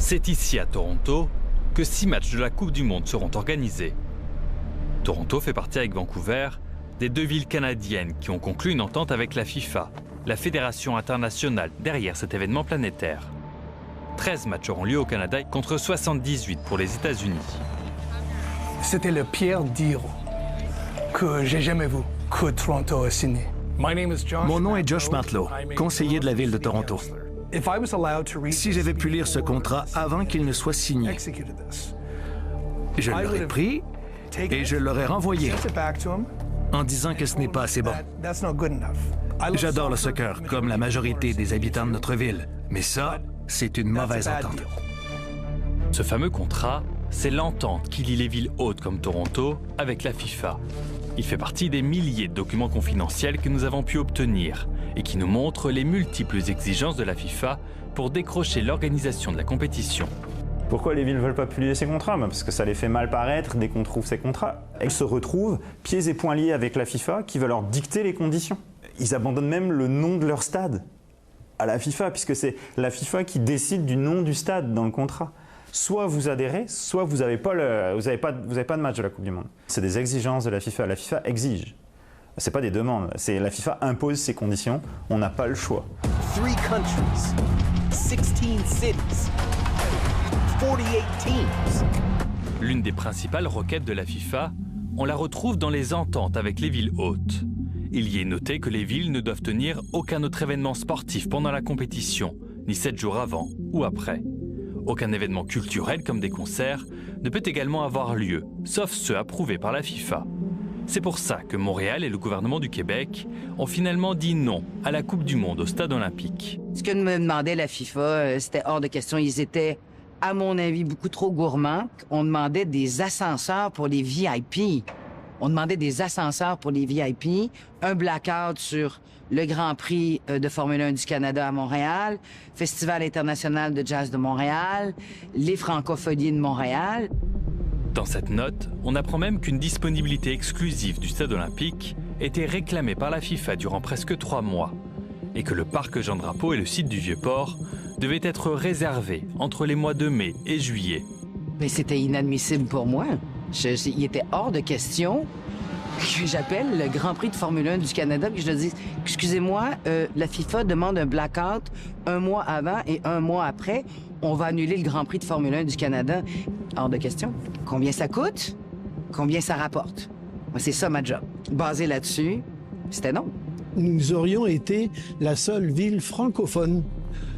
C'est ici, à Toronto, que 6 matchs de la Coupe du Monde seront organisés. Toronto fait partie avec Vancouver des 2 villes canadiennes qui ont conclu une entente avec la FIFA, la fédération internationale derrière cet événement planétaire. 13 matchs auront lieu au Canada contre 78 pour les États-Unis. C'était le pire deal que j'ai jamais vu que Toronto a signé. Mon nom est Josh Mantlo, conseiller de la ville de Toronto. Si j'avais pu lire ce contrat avant qu'il ne soit signé, je l'aurais pris et je l'aurais renvoyé en disant que ce n'est pas assez bon. J'adore le soccer, comme la majorité des habitants de notre ville, mais ça, c'est une mauvaise entente. Ce fameux contrat, c'est l'entente qui lie les villes hautes comme Toronto avec la FIFA. Il fait partie des milliers de documents confidentiels que nous avons pu obtenir et qui nous montrent les multiples exigences de la FIFA pour décrocher l'organisation de la compétition. Pourquoi les villes ne veulent pas publier ces contrats? Parce que ça les fait mal paraître dès qu'on trouve ces contrats. Elles se retrouvent pieds et poings liés avec la FIFA qui va leur dicter les conditions. Ils abandonnent même le nom de leur stade à la FIFA, puisque c'est la FIFA qui décide du nom du stade dans le contrat. Soit vous adhérez, soit vous n'avez pas de match de la Coupe du Monde. C'est des exigences de la FIFA. La FIFA exige. Ce n'est pas des demandes. La FIFA impose ses conditions. On n'a pas le choix. 3 countries, 16 cities, 48 teams. L'une des principales requêtes de la FIFA, on la retrouve dans les ententes avec les villes hautes. Il y est noté que les villes ne doivent tenir aucun autre événement sportif pendant la compétition, ni 7 jours avant ou après. Aucun événement culturel comme des concerts ne peut également avoir lieu, sauf ceux approuvés par la FIFA. C'est pour ça que Montréal et le gouvernement du Québec ont finalement dit non à la Coupe du Monde au Stade olympique. Ce que me demandait la FIFA, c'était hors de question. Ils étaient, à mon avis, beaucoup trop gourmands. On demandait des ascenseurs pour les VIP. On demandait des ascenseurs pour les VIP, un blackout sur le Grand Prix de Formule 1 du Canada à Montréal, Festival international de jazz de Montréal, les Francophonies de Montréal. Dans cette note, on apprend même qu'une disponibilité exclusive du Stade olympique était réclamée par la FIFA durant presque 3 mois et que le parc Jean-Drapeau et le site du Vieux-Port devaient être réservés entre les mois de mai et juillet. Mais c'était inadmissible pour moi. Il était hors de question que j'appelle le Grand Prix de Formule 1 du Canada et que je leur dise « Excusez-moi, la FIFA demande un blackout 1 mois avant et 1 mois après. On va annuler le Grand Prix de Formule 1 du Canada. » Hors de question. Combien ça coûte? Combien ça rapporte? Moi, c'est ça ma job. Basé là-dessus, c'était non. Nous aurions été la seule ville francophone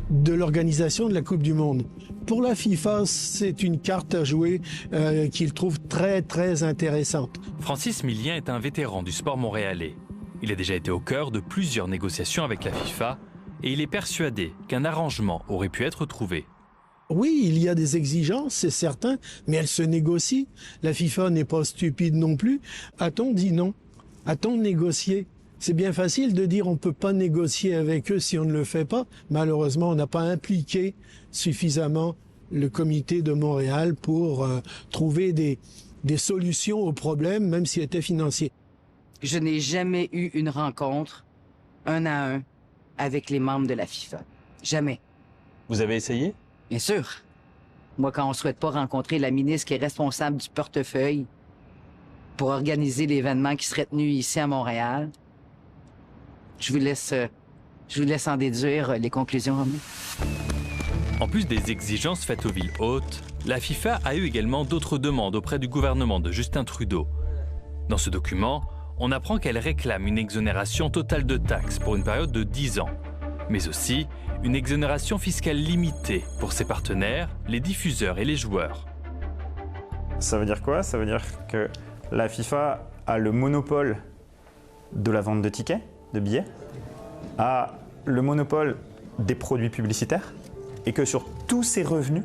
de l'organisation de la Coupe du Monde. Pour la FIFA, c'est une carte à jouer qu'il trouve très, très intéressante. Francis Millien est un vétéran du sport montréalais. Il a déjà été au cœur de plusieurs négociations avec la FIFA et il est persuadé qu'un arrangement aurait pu être trouvé. Oui, il y a des exigences, c'est certain, mais elles se négocient. La FIFA n'est pas stupide non plus. A-t-on dit non? A-t-on négocié? C'est bien facile de dire on ne peut pas négocier avec eux si on ne le fait pas. Malheureusement, on n'a pas impliqué suffisamment le comité de Montréal pour trouver des solutions aux problèmes, même s'ils étaient financiers. Je n'ai jamais eu une rencontre 1 à 1 avec les membres de la FIFA. Jamais. Vous avez essayé? Bien sûr. Moi, quand on ne souhaite pas rencontrer la ministre qui est responsable du portefeuille pour organiser l'événement qui serait tenu ici à Montréal, je vous laisse en déduire les conclusions. En plus des exigences faites aux villes hautes, la FIFA a eu également d'autres demandes auprès du gouvernement de Justin Trudeau. Dans ce document, on apprend qu'elle réclame une exonération totale de taxes pour une période de 10 ans, mais aussi une exonération fiscale limitée pour ses partenaires, les diffuseurs et les joueurs. Ça veut dire quoi? Ça veut dire que la FIFA a le monopole de la vente de tickets, de billets, a le monopole des produits publicitaires et que sur tous ces revenus,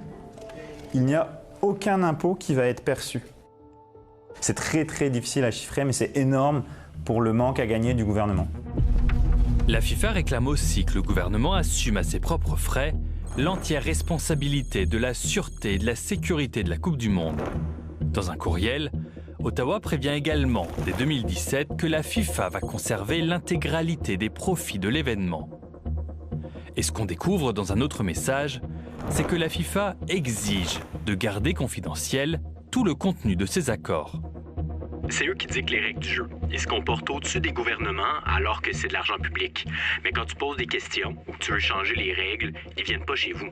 il n'y a aucun impôt qui va être perçu. C'est très très difficile à chiffrer, mais c'est énorme pour le manque à gagner du gouvernement. La FIFA réclame aussi que le gouvernement assume à ses propres frais l'entière responsabilité de la sûreté et de la sécurité de la Coupe du Monde. Dans un courriel, Ottawa prévient également, dès 2017, que la FIFA va conserver l'intégralité des profits de l'événement. Et ce qu'on découvre dans un autre message, c'est que la FIFA exige de garder confidentiel tout le contenu de ses accords. C'est eux qui dictent les règles du jeu. Ils se comportent au-dessus des gouvernements alors que c'est de l'argent public. Mais quand tu poses des questions ou que tu veux changer les règles, ils viennent pas chez vous.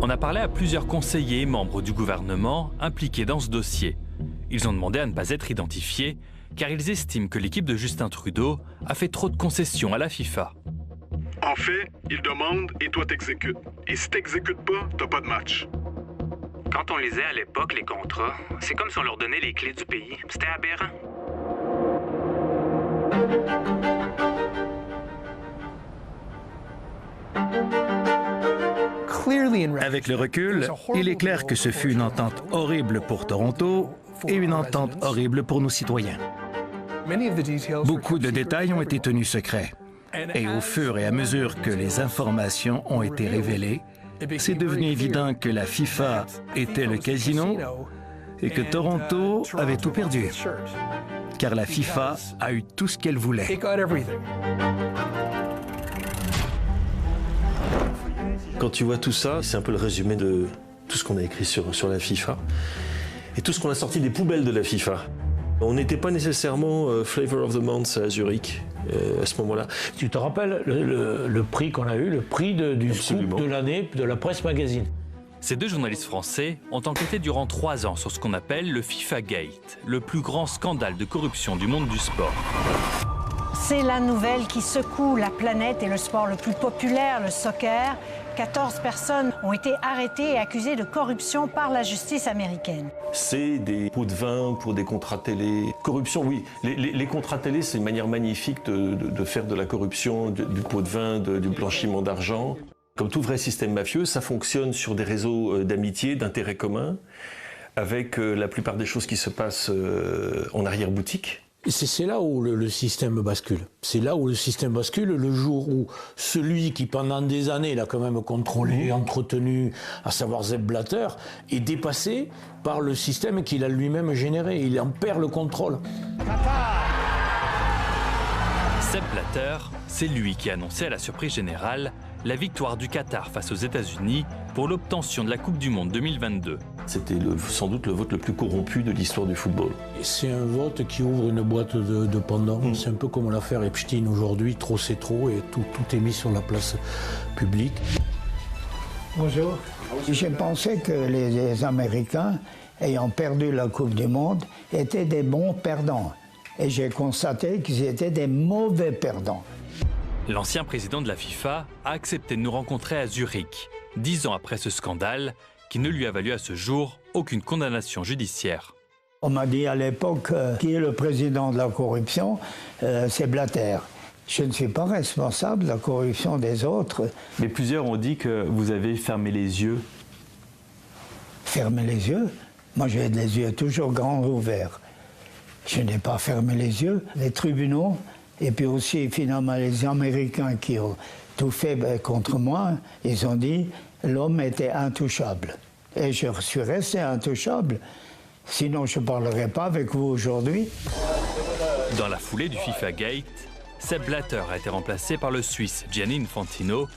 On a parlé à plusieurs conseillers et membres du gouvernement impliqués dans ce dossier. Ils ont demandé à ne pas être identifiés car ils estiment que l'équipe de Justin Trudeau a fait trop de concessions à la FIFA. En fait, ils demandent et toi t'exécutes. Et si t'exécutes pas, t'as pas de match. Quand on lisait à l'époque les contrats, c'est comme si on leur donnait les clés du pays. C'était aberrant. Avec le recul, il est clair que ce fut une entente horrible pour Toronto et une entente horrible pour nos citoyens. Beaucoup de détails ont été tenus secrets. Et au fur et à mesure que les informations ont été révélées, c'est devenu évident que la FIFA était le casino et que Toronto avait tout perdu. Car la FIFA a eu tout ce qu'elle voulait. Quand tu vois tout ça, c'est un peu le résumé de tout ce qu'on a écrit sur la FIFA et tout ce qu'on a sorti des poubelles de la FIFA. On n'était pas nécessairement Flavor of the Month à Zurich à ce moment-là. Tu te rappelles le prix qu'on a eu, le prix du scoop de l'année de la Presse Magazine. Ces deux journalistes français ont enquêté durant 3 ans sur ce qu'on appelle le FIFA Gate, le plus grand scandale de corruption du monde du sport. C'est la nouvelle qui secoue la planète et le sport le plus populaire, le soccer. 14 personnes ont été arrêtées et accusées de corruption par la justice américaine. C'est des pots de vin pour des contrats télé. Corruption, oui. Les contrats télé, c'est une manière magnifique de faire de la corruption, du pot de vin, du blanchiment d'argent. Comme tout vrai système mafieux, ça fonctionne sur des réseaux d'amitié, d'intérêts communs, avec la plupart des choses qui se passent en arrière-boutique. C'est là où le système bascule. C'est là où le système bascule le jour où celui qui, pendant des années, l'a quand même contrôlé, entretenu, à savoir Sepp Blatter, est dépassé par le système qu'il a lui-même généré. Il en perd le contrôle. Sepp Blatter, c'est lui qui a annoncé à la surprise générale la victoire du Qatar face aux États-Unis pour l'obtention de la Coupe du Monde 2022. C'était sans doute le vote le plus corrompu de l'histoire du football. C'est un vote qui ouvre une boîte de Pandore. C'est un peu comme l'affaire Epstein aujourd'hui. Trop c'est trop et tout est mis sur la place publique. Bonjour. J'ai pensé que les Américains, ayant perdu la Coupe du Monde, étaient des bons perdants. Et j'ai constaté qu'ils étaient des mauvais perdants. L'ancien président de la FIFA a accepté de nous rencontrer à Zurich, 10 ans après ce scandale, qui ne lui a valu à ce jour aucune condamnation judiciaire. On m'a dit à l'époque, qui est le président de la corruption, c'est Blatter. Je ne suis pas responsable de la corruption des autres. Mais plusieurs ont dit que vous avez fermé les yeux. Fermer les yeux? Moi, j'ai les yeux toujours grands ouverts. Je n'ai pas fermé les yeux. Les tribunaux, et puis aussi finalement les Américains qui ont tout fait contre moi, ils ont dit l'homme était intouchable. Et je suis resté intouchable. Sinon, je ne parlerai pas avec vous aujourd'hui. Dans la foulée du FIFA Gate, Sepp Blatter a été remplacé par le Suisse Gianni Infantino,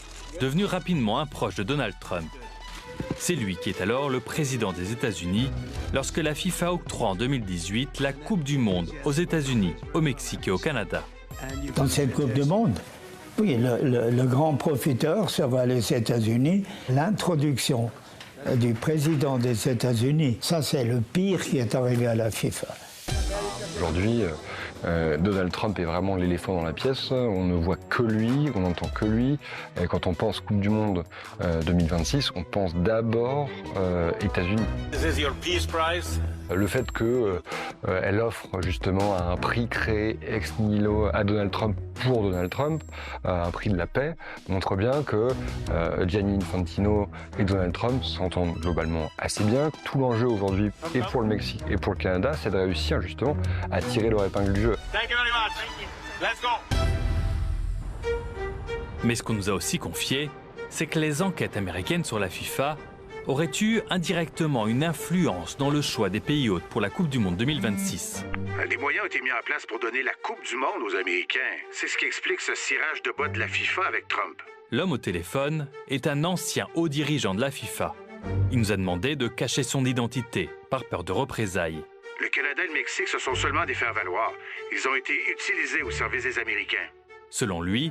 devenu rapidement un proche de Donald Trump. C'est lui qui est alors le président des États-Unis lorsque la FIFA octroie en 2018 la Coupe du Monde aux États-Unis, au Mexique et au Canada. Dans cette Coupe du Monde, oui, le grand profiteur, ça va les États-Unis. L'introduction du président des États-Unis, ça c'est le pire qui est arrivé à la FIFA. Aujourd'hui, Donald Trump est vraiment l'éléphant dans la pièce. On ne voit que lui, on n'entend que lui. Et quand on pense Coupe du Monde 2026, on pense d'abord États-Unis. Le fait qu'elle offre justement un prix créé ex nihilo à Donald Trump pour Donald Trump, un prix de la paix, montre bien que Gianni Infantino et Donald Trump s'entendent globalement assez bien. Tout l'enjeu aujourd'hui, et pour le Mexique et pour le Canada, c'est de réussir justement à tirer leur épingle du jeu. Mais ce qu'on nous a aussi confié, c'est que les enquêtes américaines sur la FIFA auraient eu indirectement une influence dans le choix des pays hôtes pour la Coupe du Monde 2026. Des moyens ont été mis en place pour donner la Coupe du Monde aux Américains. C'est ce qui explique ce cirage de bas de la FIFA avec Trump. L'homme au téléphone est un ancien haut dirigeant de la FIFA. Il nous a demandé de cacher son identité par peur de représailles. Le Canada et le Mexique, ce sont seulement des faire-valoir. Ils ont été utilisés au service des Américains. Selon lui,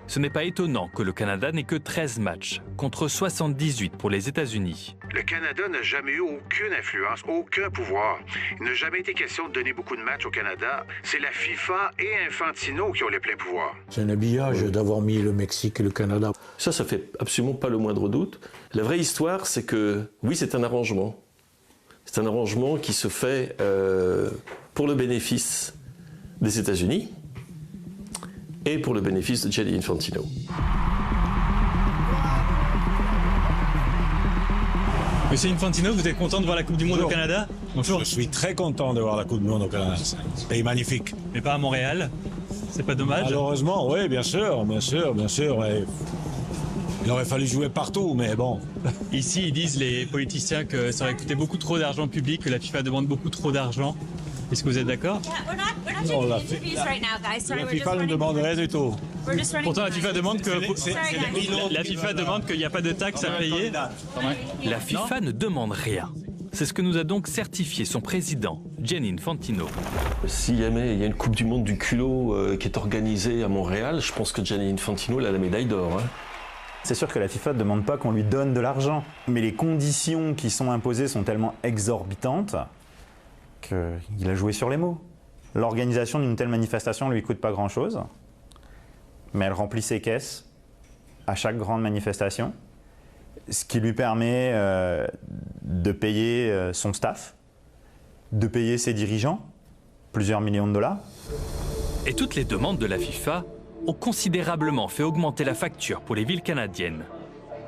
ce n'est pas étonnant que le Canada n'ait que 13 matchs, contre 78 pour les États-Unis. Le Canada n'a jamais eu aucune influence, aucun pouvoir. Il n'a jamais été question de donner beaucoup de matchs au Canada. C'est la FIFA et Infantino qui ont les pleins pouvoirs. C'est un habillage d'avoir mis le Mexique et le Canada. Ça fait absolument pas le moindre doute. La vraie histoire, c'est que, oui, c'est un arrangement. C'est un arrangement qui se fait pour le bénéfice des États-Unis et pour le bénéfice de Gianni Infantino. Monsieur Infantino, vous êtes content de voir la Coupe du Monde au Canada? Bonjour. Je suis très content de voir la Coupe du Monde au Canada. C'est un pays magnifique. Mais pas à Montréal? C'est pas dommage? Malheureusement, oui, bien sûr. Ouais. Il aurait fallu jouer partout, mais bon. Ici, ils disent, les politiciens, que ça aurait coûté beaucoup trop d'argent public, que la FIFA demande beaucoup trop d'argent. Est-ce que vous êtes d'accord? Non, la FIFA ne demande rien du tout. Pourtant, la FIFA demande qu'il n'y a pas de taxes à payer. La FIFA ne demande rien. C'est ce que nous a donc certifié son président, Gianni Infantino. Si jamais il y a une Coupe du Monde du culot qui est organisée à Montréal, je pense que Gianni Infantino a la médaille d'or. C'est sûr que la FIFA ne demande pas qu'on lui donne de l'argent, mais les conditions qui sont imposées sont tellement exorbitantes qu'il a joué sur les mots. L'organisation d'une telle manifestation ne lui coûte pas grand-chose, mais elle remplit ses caisses à chaque grande manifestation, ce qui lui permet de payer son staff, de payer ses dirigeants, plusieurs millions de dollars. Et toutes les demandes de la FIFA ont considérablement fait augmenter la facture pour les villes canadiennes.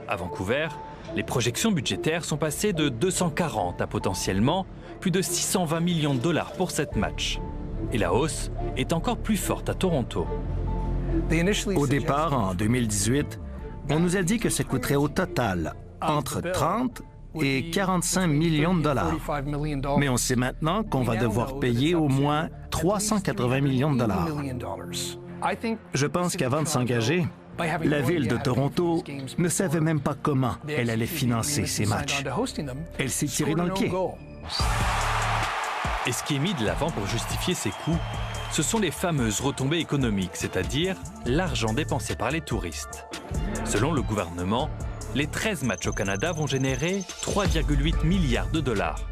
À Vancouver, les projections budgétaires sont passées de 240 à potentiellement plus de 620 millions de dollars pour 7 matchs. Et la hausse est encore plus forte à Toronto. Au départ, en 2018, on nous a dit que ça coûterait au total entre 30 et 45 millions de dollars. Mais on sait maintenant qu'on va devoir payer au moins 380 millions de dollars. Je pense qu'avant de s'engager, la ville de Toronto ne savait même pas comment elle allait financer ces matchs. Elle s'est tirée dans le pied. Et ce qui est mis de l'avant pour justifier ces coûts, ce sont les fameuses retombées économiques, c'est-à-dire l'argent dépensé par les touristes. Selon le gouvernement, les 13 matchs au Canada vont générer 3,8 milliards de dollars.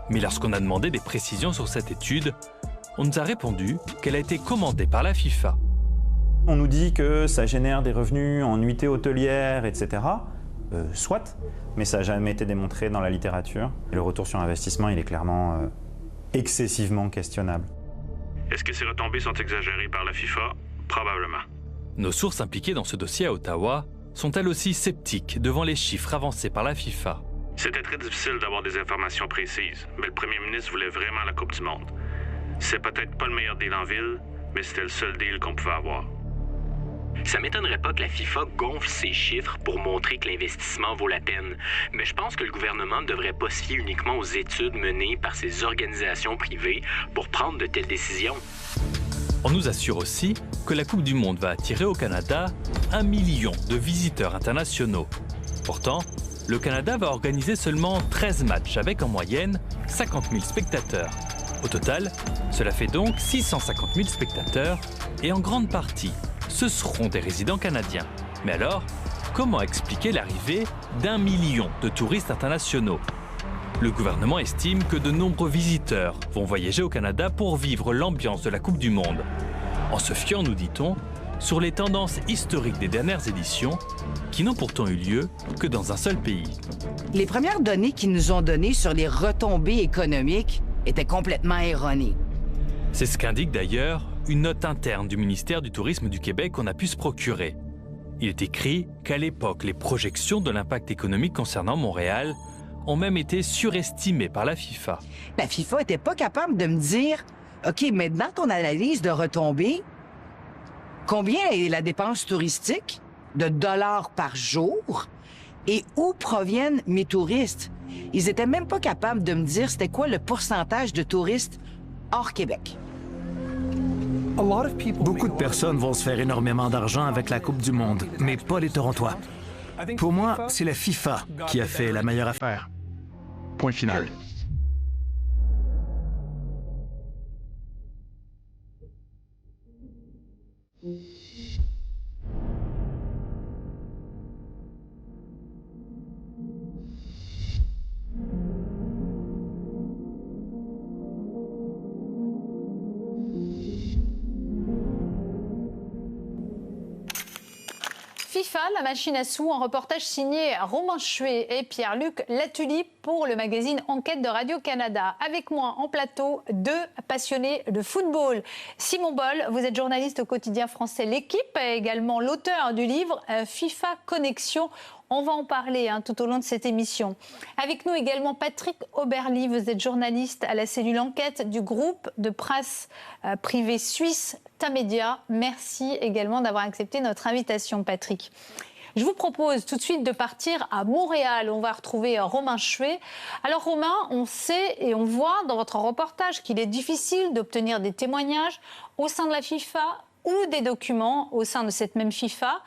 Mais lorsqu'on a demandé des précisions sur cette étude, on nous a répondu qu'elle a été commandée par la FIFA. On nous dit que ça génère des revenus en nuitées hôtelières, etc. Soit, mais ça n'a jamais été démontré dans la littérature. Et le retour sur investissement, il est clairement excessivement questionnable. Est-ce que ces retombées sont exagérées par la FIFA? Probablement. Nos sources impliquées dans ce dossier à Ottawa sont elles aussi sceptiques devant les chiffres avancés par la FIFA. C'était très difficile d'avoir des informations précises, mais le premier ministre voulait vraiment la Coupe du Monde. C'est peut-être pas le meilleur deal en ville, mais c'était le seul deal qu'on pouvait avoir. Ça m'étonnerait pas que la FIFA gonfle ses chiffres pour montrer que l'investissement vaut la peine, mais je pense que le gouvernement ne devrait pas se fier uniquement aux études menées par ces organisations privées pour prendre de telles décisions. On nous assure aussi que la Coupe du Monde va attirer au Canada 1 million de visiteurs internationaux. Pourtant, le Canada va organiser seulement 13 matchs avec en moyenne 50 000 spectateurs. Au total, cela fait donc 650 000 spectateurs et en grande partie, ce seront des résidents canadiens. Mais alors, comment expliquer l'arrivée d'1 million de touristes internationaux? Le gouvernement estime que de nombreux visiteurs vont voyager au Canada pour vivre l'ambiance de la Coupe du Monde. En se fiant, nous dit-on, sur les tendances historiques des dernières éditions, qui n'ont pourtant eu lieu que dans un seul pays. Les premières données qu'ils nous ont données sur les retombées économiques étaient complètement erronées. C'est ce qu'indique d'ailleurs une note interne du ministère du Tourisme du Québec qu'on a pu se procurer. Il est écrit qu'à l'époque, les projections de l'impact économique concernant Montréal ont même été surestimées par la FIFA. La FIFA n'était pas capable de me dire « OK, mais dans ton analyse de retombées, combien est la dépense touristique de dollars par jour et où proviennent mes touristes? » Ils n'étaient même pas capables de me dire c'était quoi le pourcentage de touristes hors Québec. Beaucoup de personnes vont se faire énormément d'argent avec la Coupe du Monde, mais pas les Torontois. Pour moi, c'est la FIFA qui a fait la meilleure affaire. Point final. FIFA, la machine à sous, un reportage signé Romain Chuet et Pierre-Luc Latulippe pour le magazine Enquête de Radio-Canada. Avec moi en plateau, 2 passionnés de football. Simon Boll, vous êtes journaliste au quotidien français L'Équipe et également l'auteur du livre FIFA Connexion. On va en parler tout au long de cette émission. Avec nous également Patrick Oberly, vous êtes journaliste à la cellule Enquête du groupe de presse privé suisse Tamedia. Merci également d'avoir accepté notre invitation, Patrick. Je vous propose tout de suite de partir à Montréal. On va retrouver Romain Chuet. Alors Romain, on sait et on voit dans votre reportage qu'il est difficile d'obtenir des témoignages au sein de la FIFA ou des documents au sein de cette même FIFA.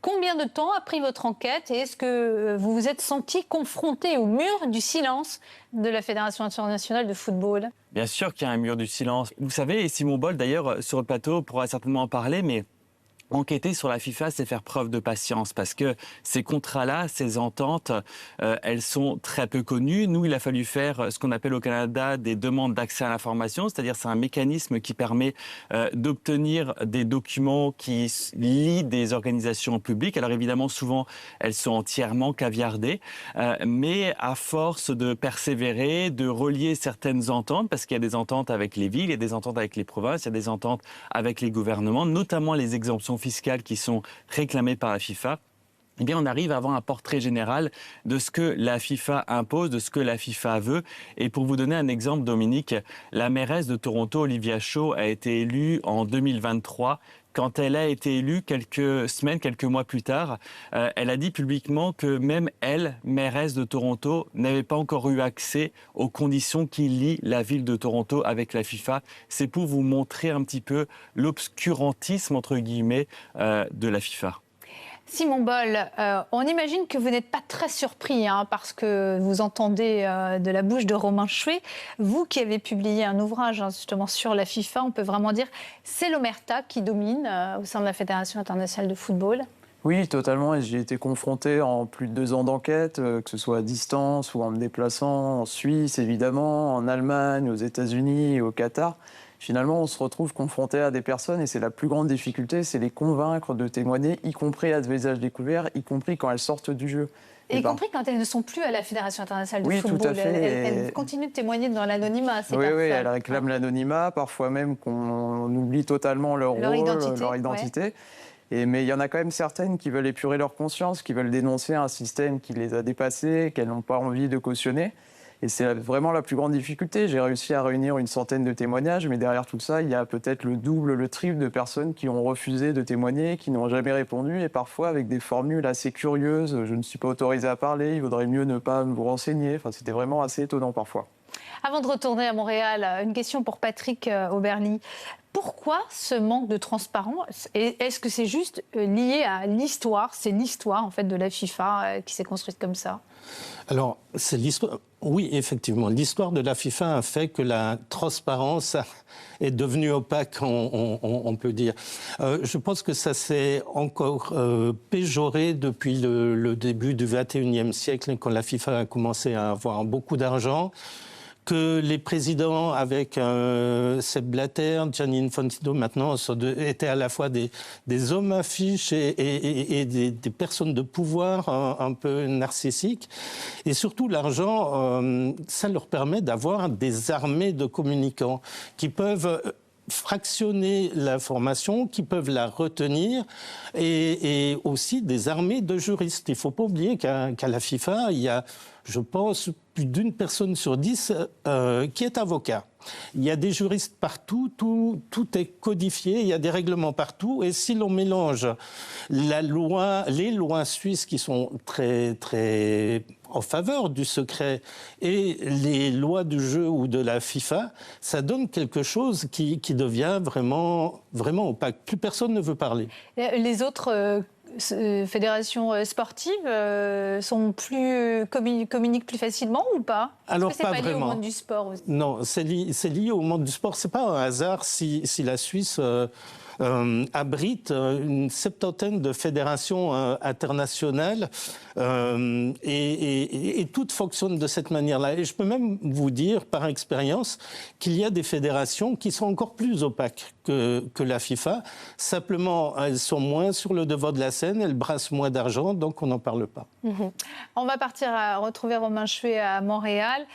Combien de temps a pris votre enquête et est-ce que vous vous êtes senti confronté au mur du silence de la Fédération internationale de football? Bien sûr qu'il y a un mur du silence. Vous savez, et Simon Boll d'ailleurs sur le plateau pourra certainement en parler, mais enquêter sur la FIFA, c'est faire preuve de patience parce que ces contrats-là, ces ententes, elles sont très peu connues. Nous, il a fallu faire ce qu'on appelle au Canada des demandes d'accès à l'information, c'est-à-dire c'est un mécanisme qui permet d'obtenir des documents qui lient des organisations publiques. Alors évidemment, souvent, elles sont entièrement caviardées, mais à force de persévérer, de relier certaines ententes, parce qu'il y a des ententes avec les villes, il y a des ententes avec les provinces, il y a des ententes avec les gouvernements, notamment les exemptions fiscales qui sont réclamées par la FIFA, eh bien, on arrive à avoir un portrait général de ce que la FIFA impose, de ce que la FIFA veut. Et pour vous donner un exemple, Dominique, la mairesse de Toronto, Olivia Shaw, a été élue en 2023. Quand elle a été élue quelques semaines, quelques mois plus tard, elle a dit publiquement que même elle, mairesse de Toronto, n'avait pas encore eu accès aux conditions qui lient la ville de Toronto avec la FIFA. C'est pour vous montrer un petit peu l'obscurantisme, entre guillemets, de la FIFA. Simon Boll, on imagine que vous n'êtes pas très surpris parce que vous entendez de la bouche de Romain Chuet. Vous qui avez publié un ouvrage justement sur la FIFA, on peut vraiment dire c'est l'omerta qui domine au sein de la Fédération internationale de football. Oui, totalement. Et j'y ai été confronté en plus de 2 ans d'enquête, que ce soit à distance ou en me déplaçant en Suisse, évidemment, en Allemagne, aux États-Unis et au Qatar. Finalement, on se retrouve confronté à des personnes et c'est la plus grande difficulté, c'est les convaincre de témoigner, y compris à visage découvert, y compris quand elles sortent du jeu. Et y compris quand elles ne sont plus à la Fédération internationale de football. Tout à fait. Elles continuent de témoigner dans l'anonymat. Oui, elles réclament l'anonymat, parfois même qu'on oublie totalement leur rôle, leur identité. Ouais. Mais il y en a quand même certaines qui veulent épurer leur conscience, qui veulent dénoncer un système qui les a dépassées, qu'elles n'ont pas envie de cautionner. Et c'est vraiment la plus grande difficulté. J'ai réussi à réunir une centaine de témoignages, mais derrière tout ça, il y a peut-être le double, le triple de personnes qui ont refusé de témoigner, qui n'ont jamais répondu, et parfois avec des formules assez curieuses. Je ne suis pas autorisé à parler, il vaudrait mieux ne pas vous renseigner. Enfin, c'était vraiment assez étonnant parfois. Avant de retourner à Montréal, une question pour Patrick Oberly. Pourquoi ce manque de transparence? Est-ce que c'est juste lié à l'histoire? C'est l'histoire en fait de la FIFA qui s'est construite comme ça? Alors, c'est l'histoire. Oui, effectivement. L'histoire de la FIFA a fait que la transparence est devenue opaque, on peut dire. Je pense que ça s'est encore péjoré depuis le début du XXIe siècle, quand la FIFA a commencé à avoir beaucoup d'argent, que les présidents avec Sepp Blatter, Gianni Infantino maintenant étaient à la fois des hommes affiches et des personnes de pouvoir un peu narcissiques. Et surtout, l'argent, ça leur permet d'avoir des armées de communicants qui peuvent fractionner l'information, qui peuvent la retenir, et aussi des armées de juristes. Il ne faut pas oublier qu'à la FIFA, il y a, je pense, plus d'une personne sur 10 qui est avocat. Il y a des juristes partout, tout est codifié, il y a des règlements partout, et si l'on mélange les lois suisses qui sont très, très en faveur du secret et les lois du jeu ou de la FIFA, ça donne quelque chose qui devient vraiment, vraiment opaque. Plus personne ne veut parler. Les autres fédérations sportives communiquent plus facilement ou pas? Alors, est-ce que c'est pas lié vraiment. au monde du sport aussi? Non, c'est lié au monde du sport. C'est pas un hasard si la Suisse abrite une septantaine de fédérations internationales et toutes fonctionnent de cette manière-là. Et je peux même vous dire, par expérience, qu'il y a des fédérations qui sont encore plus opaques que la FIFA. Simplement, elles sont moins sur le devant de la scène, elles brassent moins d'argent, donc on n'en parle pas. On va partir retrouver Romain Chouet à Montréal.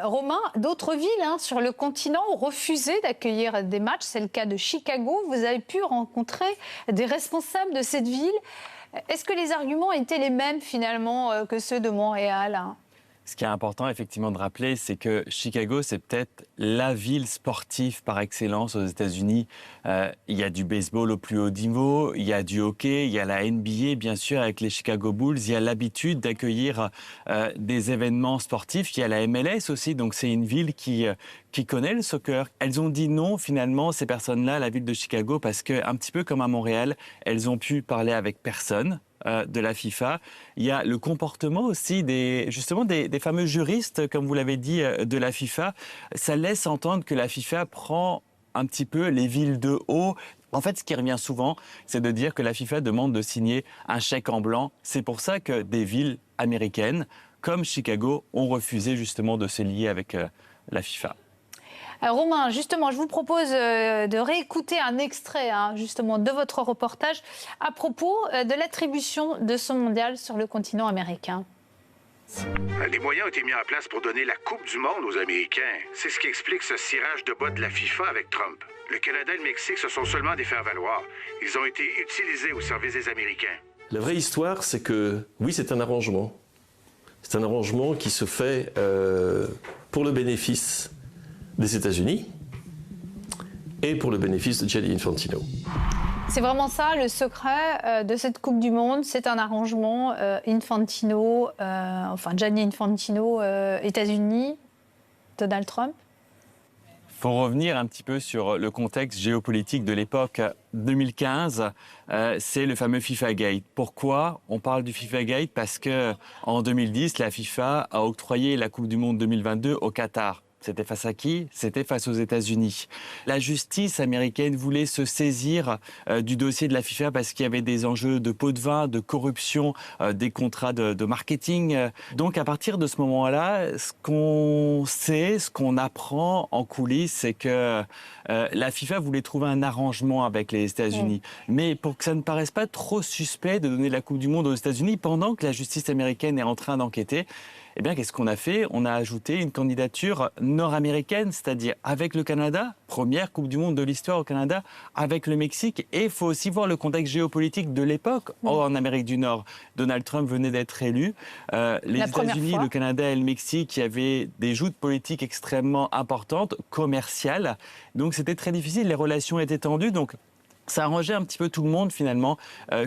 Romain, d'autres villes sur le continent ont refusé d'accueillir des matchs. C'est le cas de Chicago. Vous avez pu rencontrer des responsables de cette ville. Est-ce que les arguments étaient les mêmes finalement que ceux de Montréal? Ce qui est important effectivement de rappeler, c'est que Chicago, c'est peut-être la ville sportive par excellence aux États-Unis. Il y a du baseball au plus haut niveau, il y a du hockey, il y a la NBA bien sûr avec les Chicago Bulls. Il y a l'habitude d'accueillir des événements sportifs. Il y a la MLS aussi, donc c'est une ville qui connaît le soccer. Elles ont dit non finalement, ces personnes-là, à la ville de Chicago, parce que un petit peu comme à Montréal, elles ont pu parler avec personne de la FIFA. Il y a le comportement aussi des fameux juristes, comme vous l'avez dit, de la FIFA. Ça laisse entendre que la FIFA prend un petit peu les villes de haut. En fait, ce qui revient souvent, c'est de dire que la FIFA demande de signer un chèque en blanc. C'est pour ça que des villes américaines, comme Chicago, ont refusé justement de se lier avec la FIFA. Romain, justement, je vous propose de réécouter un extrait justement de votre reportage à propos de l'attribution de ce mondial sur le continent américain. Des moyens ont été mis en place pour donner la Coupe du Monde aux Américains. C'est ce qui explique ce cirage de bas de la FIFA avec Trump. Le Canada et le Mexique, ce sont seulement des faire-valoir. Ils ont été utilisés au service des Américains. La vraie histoire, c'est que, oui, c'est un arrangement. C'est un arrangement qui se fait pour le bénéfice des États-Unis et pour le bénéfice de Gianni Infantino. C'est vraiment ça le secret de cette Coupe du Monde, c'est un arrangement Gianni Infantino, États-Unis, Donald Trump. Il faut revenir un petit peu sur le contexte géopolitique de l'époque 2015. C'est le fameux FIFA Gate. Pourquoi on parle du FIFA Gate? Parce qu'en 2010, la FIFA a octroyé la Coupe du Monde 2022 au Qatar. C'était face à qui? C'était face aux États-Unis. La justice américaine voulait se saisir du dossier de la FIFA parce qu'il y avait des enjeux de pot de vin, de corruption, des contrats de marketing. Donc à partir de ce moment-là, ce qu'on sait, ce qu'on apprend en coulisses, c'est que la FIFA voulait trouver un arrangement avec les États-Unis. Mais pour que ça ne paraisse pas trop suspect de donner la Coupe du Monde aux États-Unis pendant que la justice américaine est en train d'enquêter, eh bien, qu'est-ce qu'on a fait? On a ajouté une candidature nord-américaine, c'est-à-dire avec le Canada, première Coupe du Monde de l'histoire au Canada, avec le Mexique. Et il faut aussi voir le contexte géopolitique de l'époque en Amérique du Nord. Donald Trump venait d'être élu. Les États-Unis, le Canada et le Mexique, qui avaient des joutes politiques extrêmement importantes, commerciales. Donc c'était très difficile, les relations étaient tendues. Donc ça arrangeait un petit peu tout le monde finalement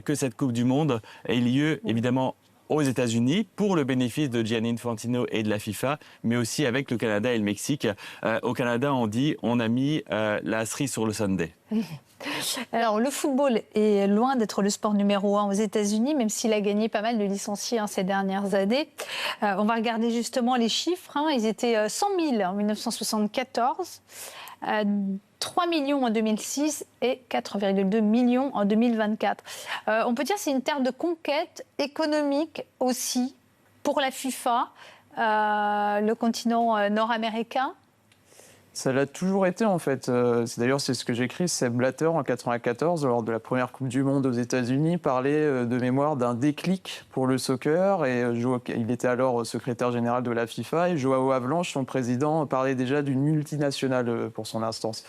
que cette Coupe du Monde ait lieu évidemment aux États-Unis pour le bénéfice de Gianni Infantino et de la FIFA, mais aussi avec le Canada et le Mexique. Au Canada, on a mis la cerise sur le sundae. Alors, le football est loin d'être le sport numéro 1 aux États-Unis, même s'il a gagné pas mal de licenciés ces dernières années. On va regarder justement les chiffres. Ils étaient 100 000 en 1974. 3 millions en 2006 et 4,2 millions en 2024. On peut dire que c'est une terre de conquête économique aussi pour la FIFA, le continent nord-américain. Ça l'a toujours été en fait. D'ailleurs, c'est ce que j'écris. Sepp Blatter en 1994, lors de la première Coupe du Monde aux États-Unis, parlait de mémoire d'un déclic pour le soccer. Et il était alors secrétaire général de la FIFA. Et Joao Havelange, son président, parlait déjà d'une multinationale pour son instance.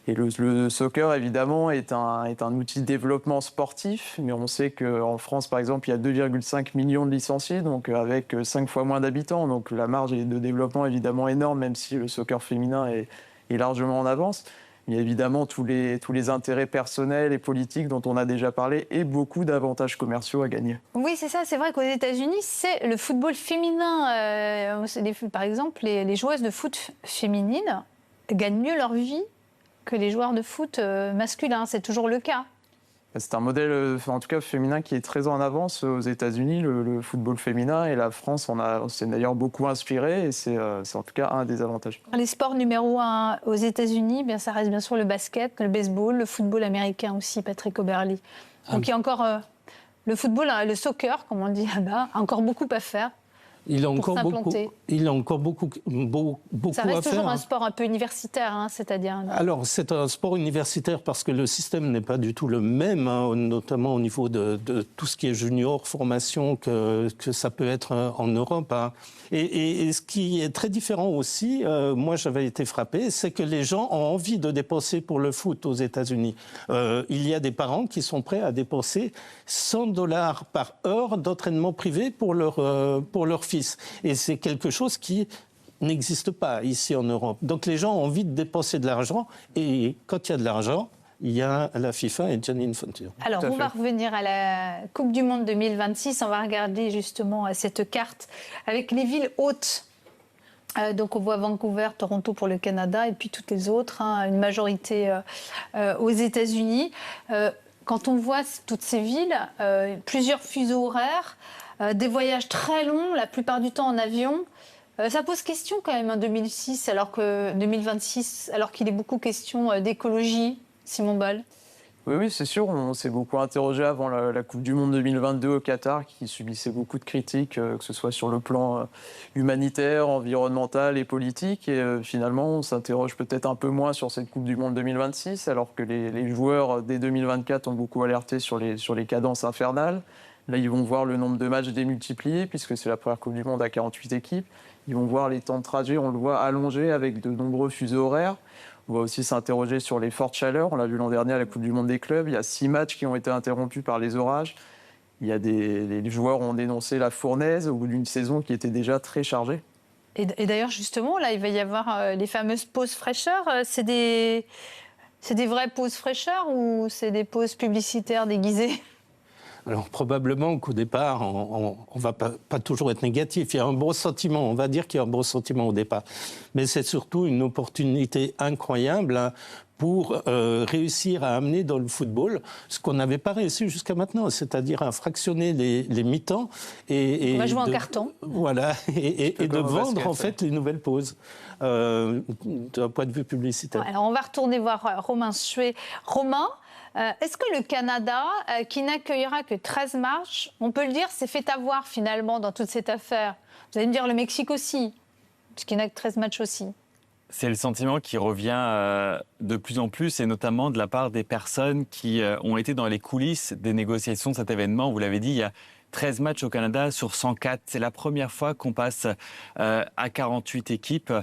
Et le soccer, évidemment, est un outil de développement sportif. Mais on sait qu'en France, par exemple, il y a 2,5 millions de licenciés, donc avec 5 fois moins d'habitants. Donc la marge de développement est évidemment énorme, même si le soccer féminin est largement en avance. Il y a évidemment tous les intérêts personnels et politiques dont on a déjà parlé et beaucoup d'avantages commerciaux à gagner. Oui, c'est ça. C'est vrai qu'aux États-Unis, c'est le football féminin. Par exemple, les joueuses de foot féminines gagnent mieux leur vie que les joueurs de foot masculins. C'est toujours le cas. C'est un modèle, en tout cas féminin, qui est très en avance aux États-Unis, le football féminin, et la France s'est d'ailleurs beaucoup inspirée, et c'est en tout cas un des avantages. Les sports numéro 1 aux États-Unis, ça reste bien sûr le basket, le baseball, le football américain aussi, Patrick Oberly. Donc il y a encore le football, le soccer, comme on dit là-bas, a encore beaucoup à faire. Il a encore beaucoup Ça reste toujours un sport un peu universitaire, c'est-à-dire... Alors, c'est un sport universitaire parce que le système n'est pas du tout le même, notamment au niveau de tout ce qui est junior, formation, que ça peut être en Europe. Et ce qui est très différent aussi, moi j'avais été frappé, c'est que les gens ont envie de dépenser pour le foot aux États-Unis. Il y a des parents qui sont prêts à dépenser $100 par heure d'entraînement privé pour leur fils. Et c'est quelque chose qui n'existe pas ici en Europe. Donc les gens ont envie de dépenser de l'argent, et quand il y a de l'argent, il y a la FIFA et Gianni Infantino. Alors, on va revenir à la Coupe du Monde 2026. On va regarder justement cette carte avec les villes hôtes. Donc, on voit Vancouver, Toronto pour le Canada et puis toutes les autres, une majorité aux États-Unis. Quand on voit toutes ces villes, plusieurs fuseaux horaires, des voyages très longs, la plupart du temps en avion, ça pose question quand même en 2026, alors qu'il est beaucoup question d'écologie. Simon Ball. Oui, c'est sûr. On s'est beaucoup interrogé avant la Coupe du Monde 2022 au Qatar, qui subissait beaucoup de critiques, que ce soit sur le plan humanitaire, environnemental et politique. Et finalement, on s'interroge peut-être un peu moins sur cette Coupe du Monde 2026, alors que les joueurs, dès 2024, ont beaucoup alerté sur les cadences infernales. Là, ils vont voir le nombre de matchs démultiplié, puisque c'est la première Coupe du Monde à 48 équipes. Ils vont voir les temps de trajet, on le voit, allongés avec de nombreux fuseaux horaires. On va aussi s'interroger sur les fortes chaleurs. On l'a vu l'an dernier à la Coupe du Monde des clubs. Il y a 6 matchs qui ont été interrompus par les orages. Les joueurs ont dénoncé la fournaise au bout d'une saison qui était déjà très chargée. Et d'ailleurs, justement, là, il va y avoir les fameuses pauses fraîcheurs. C'est des vraies pauses fraîcheurs ou c'est des pauses publicitaires déguisées ? Alors probablement qu'au départ, on ne va pas toujours être négatif. Il y a un beau sentiment, on va dire qu'il y a un beau sentiment au départ. Mais c'est surtout une opportunité incroyable pour réussir à amener dans le football ce qu'on n'avait pas réussi jusqu'à maintenant, c'est-à-dire à fractionner les mi-temps. On va jouer en carton. Voilà, et de vendre en fait les nouvelles pauses d'un point de vue publicitaire. Alors on va retourner voir Romain Schuet. Romain, est-ce que le Canada, qui n'accueillera que 13 matchs, on peut le dire, s'est fait avoir finalement dans toute cette affaire ? Vous allez me dire le Mexique aussi, puisqu'il n'a que 13 matchs aussi. C'est le sentiment qui revient de plus en plus, et notamment de la part des personnes qui ont été dans les coulisses des négociations de cet événement. Vous l'avez dit, il y a 13 matchs au Canada sur 104. C'est la première fois qu'on passe à 48 équipes.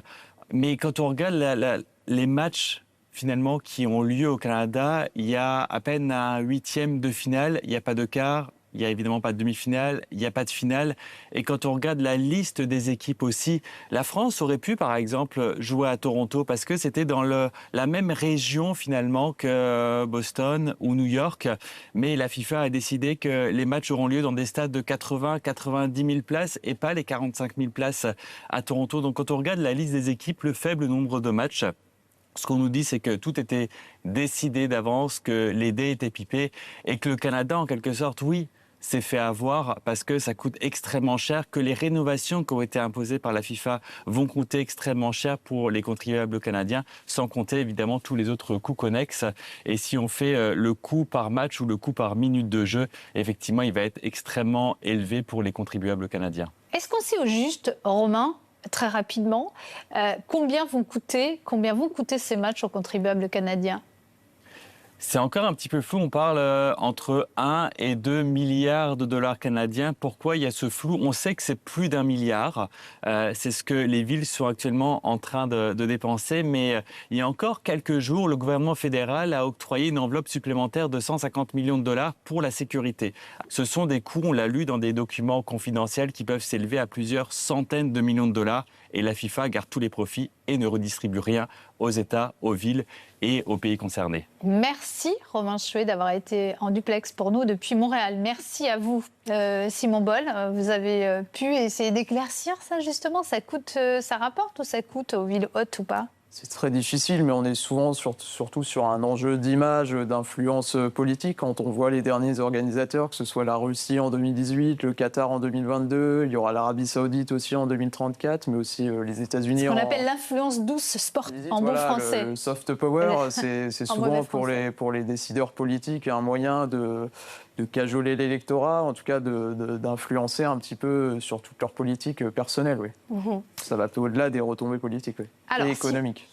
Mais quand on regarde les matchs finalement qui ont lieu au Canada, il y a à peine un 8e de finale, il n'y a pas de quart, il n'y a évidemment pas de demi-finale, il n'y a pas de finale. Et quand on regarde la liste des équipes aussi, la France aurait pu par exemple jouer à Toronto parce que c'était dans la même région finalement que Boston ou New York. Mais la FIFA a décidé que les matchs auront lieu dans des stades de 80-90 000 places et pas les 45 000 places à Toronto. Donc quand on regarde la liste des équipes, le faible nombre de matchs, ce qu'on nous dit, c'est que tout était décidé d'avance, que les dés étaient pipés et que le Canada, en quelque sorte, oui, s'est fait avoir parce que ça coûte extrêmement cher, que les rénovations qui ont été imposées par la FIFA vont coûter extrêmement cher pour les contribuables canadiens, sans compter évidemment tous les autres coûts connexes. Et si on fait le coût par match ou le coût par minute de jeu, effectivement, il va être extrêmement élevé pour les contribuables canadiens. Est-ce qu'on sait au juste, Romain, très rapidement, combien vont coûter ces matchs aux contribuables canadiens ? C'est encore un petit peu flou, on parle entre 1 et 2 milliards de dollars canadiens. Pourquoi il y a ce flou ? On sait que c'est plus d'1 milliard. C'est ce que les villes sont actuellement en train de dépenser. Mais il y a encore quelques jours, le gouvernement fédéral a octroyé une enveloppe supplémentaire de 150 millions de dollars pour la sécurité. Ce sont des coûts, on l'a lu dans des documents confidentiels, qui peuvent s'élever à plusieurs centaines de millions de dollars. Et la FIFA garde tous les profits et ne redistribue rien aux États, aux villes et aux pays concernés. Merci Romain Chouet d'avoir été en duplex pour nous depuis Montréal. Merci à vous Simon Boll. Vous avez pu essayer d'éclaircir ça justement. Ça rapporte ou ça coûte aux villes hôtes ou pas ? C'est très difficile, mais on est souvent surtout sur un enjeu d'image, d'influence politique. Quand on voit les derniers organisateurs, que ce soit la Russie en 2018, le Qatar en 2022, il y aura l'Arabie Saoudite aussi en 2034, mais aussi les États-Unis. Ce qu'on appelle l'influence douce sport en bon français. Le soft power, c'est souvent pour les décideurs politiques un moyen de cajoler l'électorat, en tout cas d'influencer un petit peu sur toute leur politique personnelle. Oui. Ça va au-delà des retombées politiques et économiques.